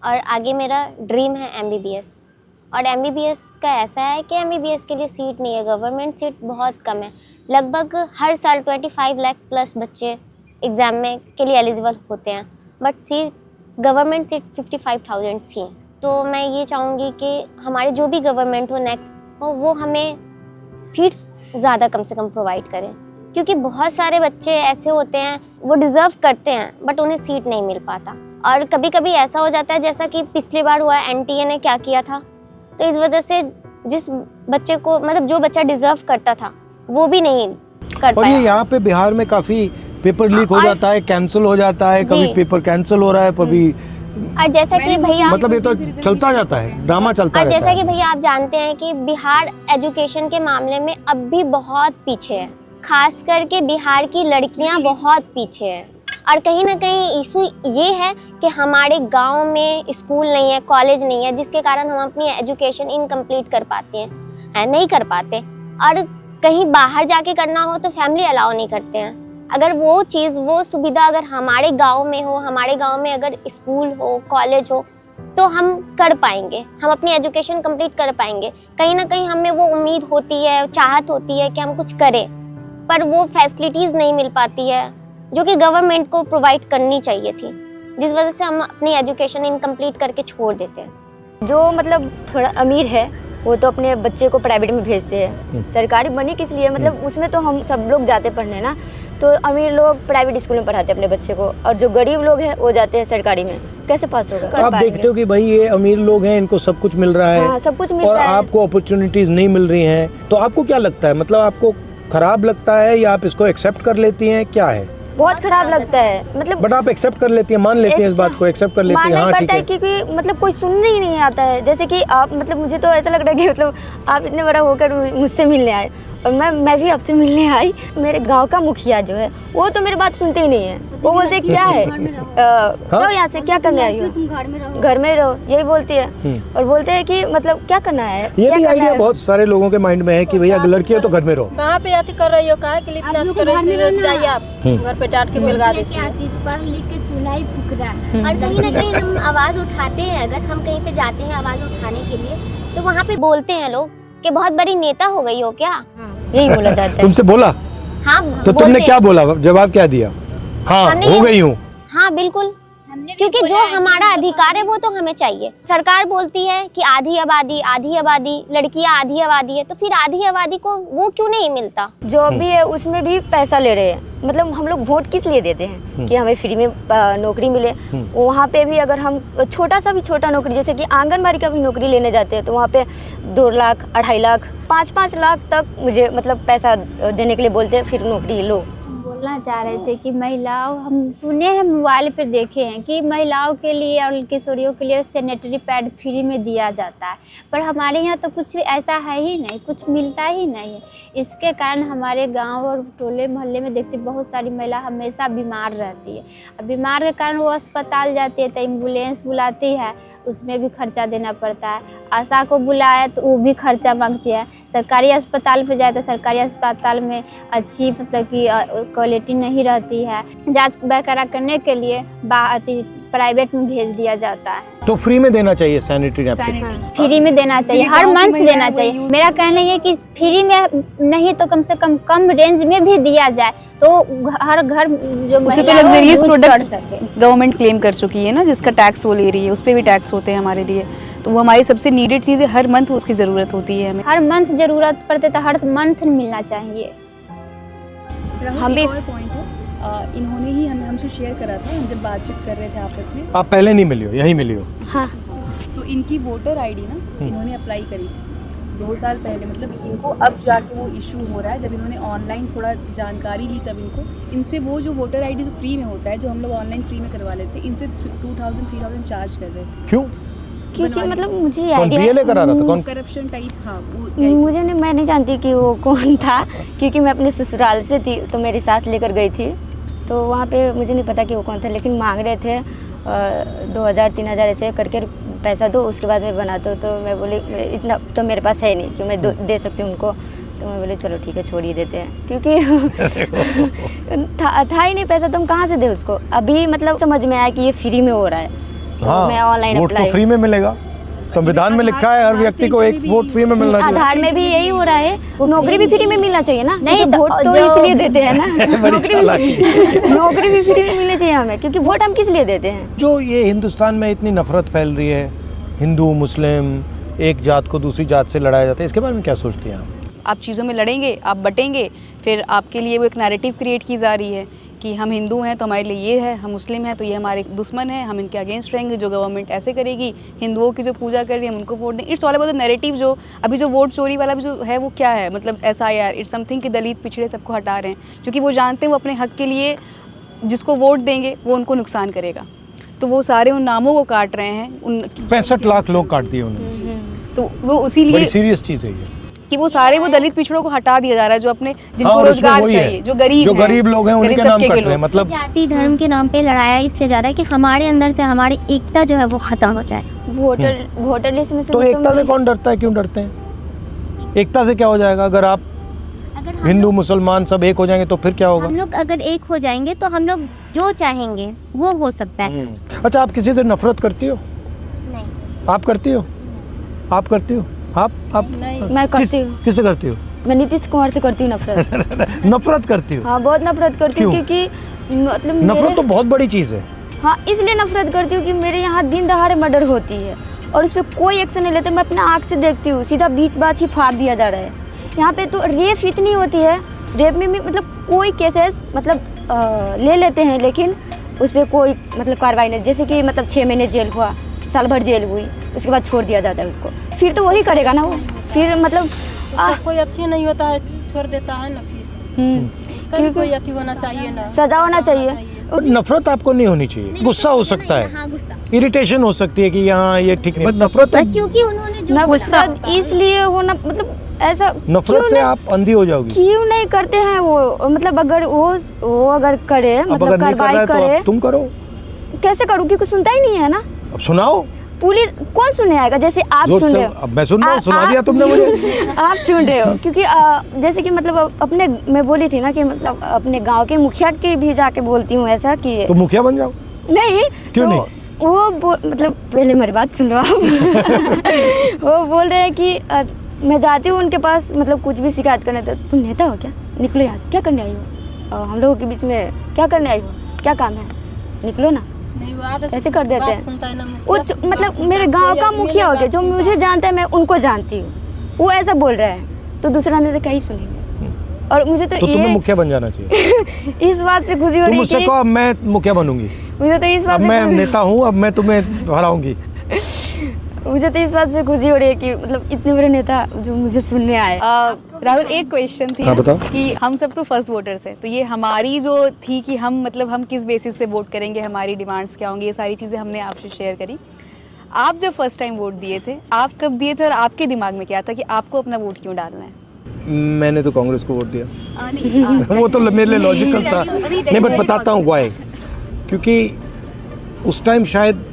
और आगे मेरा ड्रीम है MBBS। और MBBS का ऐसा है कि MBBS के लिए सीट नहीं है, गवर्नमेंट सीट बहुत कम है। लगभग हर साल 25 लाख प्लस बच्चे एग्ज़ाम में के लिए एलिजिबल होते हैं, बट गवर्नमेंट सीट 55,000 ही हैं। तो मैं ये चाहूँगी कि हमारे जो भी गवर्नमेंट हो नेक्स्ट हो, वो हमें सीट्स ज़्यादा कम से कम प्रोवाइड करें, क्योंकि बहुत सारे बच्चे ऐसे होते हैं वो डिज़र्व करते हैं बट उन्हें सीट नहीं मिल पाता। और कभी कभी ऐसा हो जाता है जैसा कि पिछली बार हुआ, NTA ने क्या किया था, तो इस वजह से जिस बच्चे को मतलब जो बच्चा डिज़र्व करता था वो भी नहीं कर पाया। और ये यहाँ पे बिहार में काफ़ी पेपर लीक हो जाता है, कैंसिल हो जाता है, कभी पेपर कैंसिल हो रहा है, कभी और जैसा कि भैया मतलब ये तो चलता जाता है, ड्रामा चलता रहता है। जैसा कि भैया आप जानते हैं कि बिहार एजुकेशन के मामले में अब भी बहुत पीछे है, खास करके बिहार की लड़कियां बहुत पीछे हैं। और कहीं ना कहीं इशू ये है कि हमारे गांव में स्कूल नहीं है, कॉलेज नहीं है, जिसके कारण हम अपनी एजुकेशन इनकम्प्लीट कर पाते हैं, नहीं कर पाते। और कहीं बाहर जाके करना हो तो फैमिली अलाउ नहीं करते हैं। अगर वो चीज़, वो सुविधा अगर हमारे गांव में हो, हमारे गांव में अगर स्कूल हो, कॉलेज हो, तो हम कर पाएंगे, हम अपनी एजुकेशन कंप्लीट कर पाएंगे। कहीं ना कहीं हमें वो उम्मीद होती है, चाहत होती है कि हम कुछ करें, पर वो फैसिलिटीज़ नहीं मिल पाती है जो कि गवर्नमेंट को प्रोवाइड करनी चाहिए थी, जिस वजह से हम अपनी एजुकेशन इनकम्प्लीट करके छोड़ देते हैं। जो मतलब थोड़ा अमीर है वो तो अपने बच्चे को प्राइवेट में भेजते हैं, सरकारी बनी किस लिए, मतलब उसमें तो हम सब लोग जाते पढ़ने ना, तो अमीर लोग प्राइवेट स्कूल में पढ़ाते हैं अपने बच्चे को, और जो गरीब लोग हैं वो जाते हैं सरकारी में। कैसे पास होगा? आप देखते हो कि भाई ये अमीर लोग हैं, इनको सब कुछ मिल रहा है, हाँ, सब कुछ मिल और रहा है, आपको अपॉर्चुनिटीज नहीं मिल रही हैं, तो आपको क्या लगता है, मतलब आपको खराब लगता है या आप इसको एक्सेप्ट कर लेती हैं, क्या है? बहुत खराब लगता है, मतलब बट आप एक्सेप्ट कर लेती हैं, मान लेती हैं इस बात को, एक्सेप्ट कर लेती हैं, हाँ ठीक है, क्योंकि मतलब कोई सुनने ही नहीं आता है। जैसे कि आप, मतलब मुझे तो ऐसा लग रहा है कि मतलब आप इतने बड़ा होकर मुझसे मिलने आए, और मैं भी आपसे मिलने आई। मेरे गांव का मुखिया जो है वो तो मेरी बात सुनते ही नहीं है, वो बोलते हैं क्या है, जाओ यहाँ से, क्या करने आई हो, घर में रहो, यही बोलती है। और बोलते हैं कि मतलब क्या करना है, ये भी आइडिया बहुत सारे लोगों के माइंड में है कि भैया लड़की हो तो घर में रहो। कहाँ पे आती कर रही हो, कहाँ के लिए इतना कर रही हो, जाइए आप घर पे डांट के मिलगा देती है। पढ़ लिख के चूल्हा ही फूक रहा है। और कहीं ना कहीं हम आवाज उठाते हैं, अगर हम कहीं पे जाते हैं आवाज उठाने के लिए, तो वहाँ पे बोलते हैं लोग कि बहुत बड़ी नेता हो गई हो क्या, यही बोला जाता है। तुमसे बोला? हाँ। तो तुमने क्या बोला, जवाब क्या दिया? हाँ हो गई हूँ। हाँ बिल्कुल, क्योंकि जो हमारा अधिकार है वो तो हमें चाहिए। सरकार बोलती है कि आधी आबादी लड़कियां आधी आबादी है, तो फिर आधी आबादी को वो क्यों नहीं मिलता? जो भी है उसमें भी पैसा ले रहे हैं। मतलब हम लोग वोट किस लिए देते हैं कि हमें फ्री में नौकरी मिले। वहाँ पे भी अगर हम छोटा नौकरी, जैसे कि आंगनबाड़ी का भी नौकरी लेने जाते हैं, तो वहाँ पे 2 लाख 2.5 लाख 5-5 लाख तक मुझे मतलब पैसा देने के लिए बोलते हैं, फिर नौकरी लो। बोलना चाह रहे थे कि महिलाओं, हम सुने हैं, मोबाइल पे देखे हैं कि महिलाओं के लिए और किशोरियों के लिए सैनिटरी पैड फ्री में दिया जाता है, पर हमारे यहाँ तो कुछ ऐसा है ही नहीं, कुछ मिलता ही नहीं है। इसके कारण हमारे गांव और टोले मोहल्ले में देखते बहुत सारी महिला हमेशा बीमार रहती है। अब बीमार के कारण वो अस्पताल जाती है तो एम्बुलेंस बुलाती है, उसमें भी खर्चा देना पड़ता है। आशा को बुलाया तो वो भी खर्चा मांगती है। सरकारी अस्पताल पे जाए तो सरकारी अस्पताल में अच्छी मतलब कि क्वालिटी नहीं रहती है। जांच वगैरह करने के लिए प्राइवेट में भेज दिया जाता है। तो फ्री में देना चाहिए सैनिटरी नैपकिन, फ्री में देना चाहिए, हर मंथ देना चाहिए। मेरा कहना ये कि फ्री में नहीं तो कम से कम रेंज में भी दिया जाए, तो हर घर जो उसे तो लग्जरियस प्रोडक्ट गवर्नमेंट क्लेम कर चुकी है ना, जिसका टैक्स वो ले रही है, उस पर भी टैक्स होते हैं हमारे लिए, तो वो हमारी सबसे नीडेड चीज़ है, हर मंथ उसकी ज़रूरत होती है हमें, हर मंथ ज़रूरत पड़ते तो हर मंथ मिलना चाहिए। हम भी पॉइंट है, इन्होंने ही हमसे शेयर करा था, हम जब बातचीत कर रहे थे आपस में। आप पहले नहीं मिली हो, यही मिली हो? हाँ। तो इनकी वोटर आईडी ना इन्होंने अप्लाई करी थी 2 साल पहले, मतलब इनको अब जाके वो इशू हो रहा है, जब इन्होंने ऑनलाइन थोड़ा जानकारी ली तब इनसे वो जो वोटर आईडी जो फ्री में होता है, जो हम लोग ऑनलाइन फ्री में करवा लेते हैं, इनसे 2000-3000 चार्ज कर रहे थे। क्यों? क्योंकि मतलब मुझे आइडिया करा रहा था, कौन करप्शन टाइप? हाँ, मुझे नहीं, मैं नहीं जानती कि वो कौन था, क्योंकि मैं अपने ससुराल से थी, तो मेरी सास लेकर गई थी, तो वहाँ पे मुझे नहीं पता कि वो कौन था, लेकिन मांग रहे थे 2000-3000 ऐसे करके पैसा दो, उसके बाद मैं बना दो। तो मैं बोली इतना तो मेरे पास है नहीं कि मैं दे सकती हूँ उनको, तो मैं बोले चलो ठीक है छोड़ ही देते हैं, क्योंकि था ही नहीं पैसा, तो हम कहाँ से दे उसको। अभी मतलब समझ में आया कि ये फ्री में हो रहा है, तो हाँ, मैं ऑनलाइन वोट तो अप्लाई। फ्री में मिलेगा, संविधान में लिखा है हर व्यक्ति को एक वोट फ्री में मिलना चाहिए। आधार में भी यही हो रहा है, नौकरी भी फ्री में मिलना चाहिए ना। नहीं, क्योंकि वोट तो जो- इसलिए देते हैं ना बड़ी नौकरी चालाकी। भी नौकरी भी फ्री में मिलनी चाहिए हमें, क्योंकि वोट हम किस लिए देते हैं। जो ये हिंदुस्तान में इतनी नफरत फैल रही है, हिंदू मुस्लिम, एक जात को दूसरी जात से लड़ाया जाता है, इसके बारे में क्या सोचती हैं आप? आप चीज़ों में लड़ेंगे, आप बटेंगे, फिर आपके लिए वो एक नैरेटिव क्रिएट की जा रही है कि हम हिंदू हैं तो हमारे लिए ये है, हम मुस्लिम हैं तो ये हमारे दुश्मन है, हम इनके अगेंस्ट रहेंगे, जो गवर्नमेंट ऐसे करेगी, हिंदुओं की जो पूजा कर रही है हम उनको वोट दें। It's all about the narrative. जो अभी जो वोट चोरी वाला भी जो है वो क्या है, मतलब SIR, इट्स समथिंग कि दलित पिछड़े सबको हटा रहे हैं, क्योंकि वो जानते हैं वो अपने हक के लिए जिसको वोट देंगे वो उनको नुकसान करेगा, तो वो सारे उन नामों को काट रहे हैं। उन 65 लाख लोग काट दिए उन्होंने, तो वो उसी बड़ी लिए सीरियस चीज़ है ये। कि वो सारे वो दलित पिछड़ों को हटा दिया जा रहा है, जो अपने हाँ, जिनको और उसमें रोजगार वही है, चाहिए, जो गरीब लोग हैं उनके गरीब नाम तबके कट के रहे हैं, लोग। मतलब जाति धर्म के नाम पे लड़ाया इससे ज़्यादा है कि हमारे अंदर से हमारी एकता जो है वो ख़त्म हो जाए। वोटर लिस्ट में से तो भी एकता से कौन डरता है, क्यों डरते हैं? एकता से क्या हो जाएगा? अगर आप अगर हम हिंदू लोग- मुसलमान सब एक हो जाएंगे तो फिर क्या होगा? हम लोग अगर एक हो जाएंगे तो हम लोग जो चाहेंगे वो हो सकता है। अच्छा, आप किसी से नफरत करती हो? नहीं, आप करती हो? आप करती हो? आप नहीं। मैं करती हूँ। किससे करती हो? मैं नीतीश कुमार से करती हूँ नफरत। नफरत करती हो? हाँ, बहुत नफरत करती हूँ, क्यों? क्योंकि मतलब नफरत मेरे- तो बहुत बड़ी चीज़ है। हाँ, इसलिए नफरत करती हूँ कि मेरे यहाँ दिन दहाड़े मर्डर होती है और उस पर कोई एक्शन नहीं लेते। मैं अपना आँख से देखती हूँ, सीधा बीच बात ही फाड़ दिया जा रहा है। यहाँ पे तो रेप इतनी होती है, रेप में भी मतलब कोई केसेस मतलब ले लेते हैं, लेकिन उस पर कोई मतलब कार्रवाई नहीं। जैसे कि मतलब 6 महीने जेल हुआ, साल भर जेल हुई, उसके बाद छोड़ दिया जाता है उसको, फिर तो वही करेगा ना वो, फिर मतलब उसका कोई अच्छी नहीं होता है, छोड़ देता है ना, फिर उसका भी कोई अच्छी होना चाहिए ना, सजा होना चाहिए। पर नफरत आपको नहीं होनी चाहिए, गुस्सा हो सकता है, हाँ गुस्सा, इरिटेशन हो सकती है कि यहाँ ये ठीक नहीं, पर नफरत क्योंकि उन्होंने जो नफरत इसलिए होना मतलब ऐसा नफरत क्यों से नहीं- आप अंधी हो जाओगी। क्यों नहीं करते हैं वो, मतलब अगर वो अगर करे, अब मतलब अगर नहीं कर रहा कार्रवाई है तो करे, अब तुम करो, कैसे करूँ कि कुछ सुनता ही नहीं है ना। अब सुनाओ। पुलिस कौन सुनने आएगा? जैसे आप जोर सुन से- रहे हो, अब मैं सुन रहा हूँ, सुना दिया तुमने मुझे। आप सुन रहे हो, क्योंकि जैसे कि मतलब अपने मैं बोली थी ना कि मतलब अपने गांव के मुखिया के भी जाके बोलती हूँ ऐसा कि तो मुखिया बन जाओ। नहीं, क्यों तो नहीं? वो मतलब पहले मेरी बात सुन लो आप। वो बोल रहे हैं कि मैं जाती हूँ उनके पास, मतलब कुछ भी शिकायत करने, तो तुम नेता हो क्या, निकलो यहाँ से, क्या करने आई हो, हम लोगों के बीच में क्या करने आई हो, क्या काम है, निकलो ना। नहीं वो आदत ऐसे कर देते बात हैं। सुनता है ना, वो बात सुनता मतलब है, मेरे कोई गांव का आदमी मुखिया मेरी हो गया, बात जो सुनता मुझे है। जानता है मैं उनको जानती हूँ, वो ऐसा बोल रहा है, तो दूसरा ने तो क्या ही सुनेंगे। और मुझे तो तुम्हें ये मुखिया बन जाना चाहिए। इस बात से खुशी हो तुम रही है मुझसे कि कहो अब मैं मुखिया बनूंगी, मुझे तो इस अब बात मैं से नेता हूँ, अब मैं तुम्हें हराऊंगी। मुझे तो इस बात से खुशी हो रही है कि मतलब इतने बड़े नेता जो मुझे सुनने आए। राहुल, एक क्वेश्चन थी हाँ, बताओ। कि हम सब तो फर्स्ट वोटर्स हैं, तो ये हमारी जो थी कि हम मतलब हम किस बेसिस पे वोट करेंगे, हमारी डिमांड्स क्या होंगी, ये सारी चीज़ें हमने आपसे शेयर करी। आप जब फर्स्ट टाइम वोट दिए थे, आप कब दिए थे और आपके दिमाग में क्या था कि आपको अपना वोट क्यों डालना है? मैंने तो कांग्रेस को वोट दिया। वो तो मेरे लिए लॉजिकल था। नहीं, बट बताता हूँ व्हाई। क्योंकि उस टाइम शायद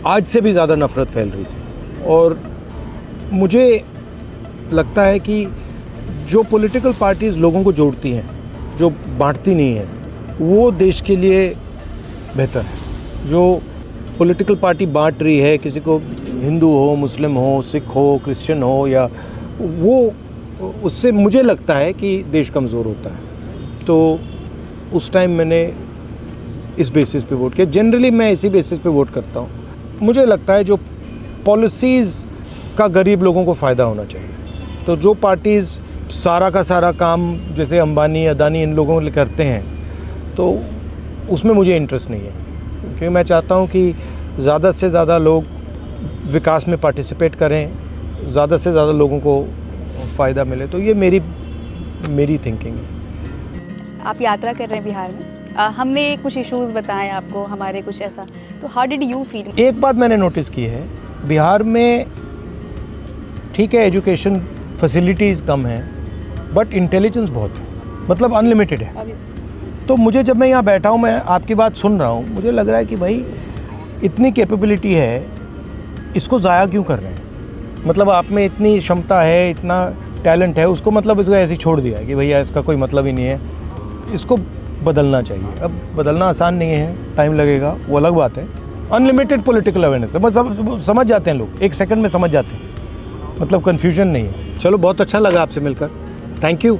आज से भी ज़्यादा नफरत फैल रही थी, और मुझे लगता है कि जो पॉलिटिकल पार्टीज़ लोगों को जोड़ती हैं, जो बांटती नहीं हैं, वो देश के लिए बेहतर है। जो पॉलिटिकल पार्टी बांट रही है, किसी को हिंदू हो, मुस्लिम हो, सिख हो, क्रिश्चियन हो, या वो, उससे मुझे लगता है कि देश कमज़ोर होता है। तो उस टाइम मैंने इस बेसिस पे वोट किया। जनरली मैं इसी बेसिस पे वोट करता हूँ। मुझे लगता है जो पॉलिसीज़ का गरीब लोगों को फ़ायदा होना चाहिए, तो जो पार्टीज़ सारा का सारा काम जैसे अंबानी, अदानी, इन लोगों के करते हैं, तो उसमें मुझे इंटरेस्ट नहीं है। क्योंकि मैं चाहता हूँ कि ज़्यादा से ज़्यादा लोग विकास में पार्टिसिपेट करें, ज़्यादा से ज़्यादा लोगों को फ़ायदा मिले। तो ये मेरी थिंकिंग है। आप यात्रा कर रहे हैं बिहार में, हमने कुछ इश्यूज़ बताए आपको, हमारे कुछ ऐसा, तो हाउ डिड यू फील? एक बात मैंने नोटिस की है, बिहार में ठीक है एजुकेशन फैसिलिटीज़ कम हैं, बट इंटेलिजेंस बहुत है, मतलब अनलिमिटेड है। तो मुझे जब मैं यहाँ बैठा हूँ, मैं आपकी बात सुन रहा हूँ, मुझे लग रहा है कि भाई इतनी कैपेबिलिटी है, इसको ज़ाया क्यों कर रहे हैं? मतलब आप में इतनी क्षमता है, इतना टैलेंट है, उसको मतलब इसको ऐसे ही छोड़ दिया है कि भैया इसका कोई मतलब ही नहीं है, इसको बदलना चाहिए। अब बदलना आसान नहीं है, टाइम लगेगा, वो अलग बात है, अनलिमिटेड पॉलिटिकल अवेयरनेस है, बस समझ जाते हैं लोग, 1 सेकंड में समझ जाते हैं, मतलब कन्फ्यूजन नहीं है। चलो बहुत अच्छा लगा आपसे मिलकर, थैंक यू।